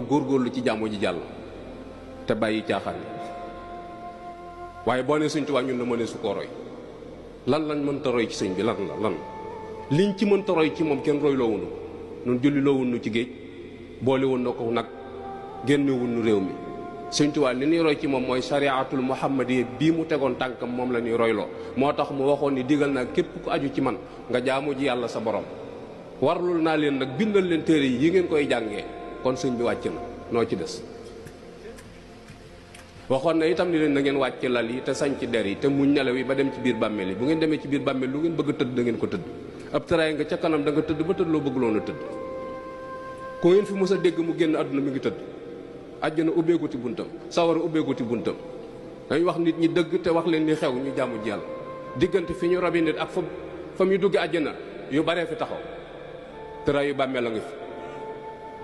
góorgóorlu ci jàmm ji jàll te bàyyi caaxaan yi waaye boo ne Sëñ Tuubaa ñun na mënee su ko roy lan lañ mënta roy ci sëñ bi lan liñ ci mënta roy ci moom kenn roy loo wunu nun julli loo wunu ci géej boole woon na ko nag génne wunu réew mi Sëñ Tuubaa li ñuy roy ci moom mooy shariatul muhammadiyya bii mu tegoon tànkam moom la ñuy royloo moo tax mu waxoon ni digal naa képp ku aju ci man nga jaamu ji yàlla sa borom warlul naa leen nag bindal leen téere yi ngeen koy jàngee kon sëñ bi wàcc na noo ci des waxoon na itam ni leen na ngeen wàcc lal yi te sañ ci der yi te muñ nelaw yi ba dem ci biir bàmmeel yi bu ngeen demee ci biir bàmmeel lu ngeen bëgg a tëdd da ngeen ko tëdd ab tëraay nga ca kanam da nga tëdd ba tëdd loo bëgg loon a tëdd ku ngeen fi mës a dégg mu génn àdduna mi ngi tëdd àjjana ubbeeguti buntam sawara ubbeeguti buntam dañuy wax nit ñi dëgg te wax leen li xew ñu jaamu ji yàlla diggante fi ñu robi nit ak fa muy dugg àjjana yu baree fi taxaw tëraay yu bàmmeel a ngi fi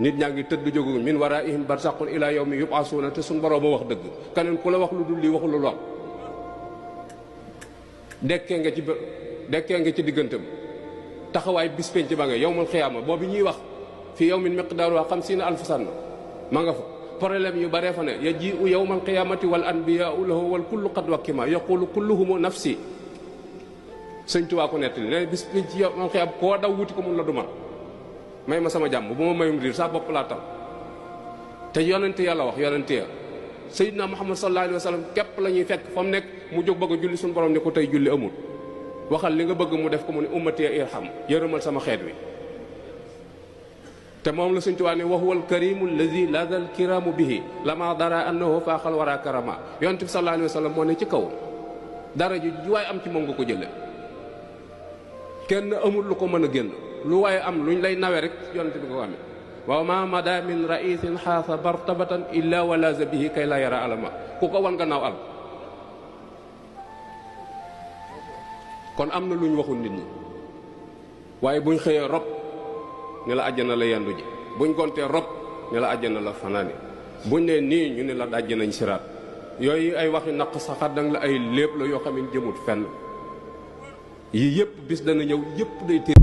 nit ñaa ngi tëdd jógu min waraihim barsaqun ila yawmi yub'asuna te suñ borom ba wax dëgg keneen ku la wax lu dul lii waxu lu lool dekkee nga ci diggantam taxawaay bis penc ba nga yawmul xiyaama boobu ñuy wax fi yawmin miqdaaruha 50,000 sana ma nga fa problème yu baree fa ne yaji'u yawmal qiyaamati wal anbiyaa'u lahu wal kullu qad wakkima yaqulu kulluhum nafsi Sëñ Tuubaa ko nettali ne bis penc yawmal xiyaam koo daw wuti ko mun la duma may ma sama jàmm bu ma mayum riir sa bopp laa tam te yonente yàlla wax yonente ya Seydina Muhammad sallallahu alayhi wa sallam képp la ñuy fekk fa mu nekk mu jóg bëgg a julli suñu borom ne ko tey julli amul waxal li nga bëgg mu def ko mu ne ummati irham yërëmal sama xeet wi te moom la Sëñ Tuubaa ne wa huwa alkarimu alladi lada alkiramu bihi lama dara annahu faaxal wara karama yonente bi sallallahu alayhi wa sallam moo ne ci kaw dara ji waaye am ci moom nga ko jële kenn amul lu ko mën a génn lu waaye am luñ lay nawe rek yonente bi nga ko amee wa ma mada min raisin xaasa bartabatan illa walaza bihi kay la yara alama ku ko wan gannaaw al kon am na lu ñu waxul nit ñi waaye buñ xëyee rob ne la àjjana la yendu ji buñ gontee rob ne la àjjana la fanaani buñ ne nii ñu ne la dajji nañ siraat yooyu ay waxi naq saxar dang la ay lépp la yoo xam ne jëmut fenn yii yëpp bis dana ñëw yëpp day téer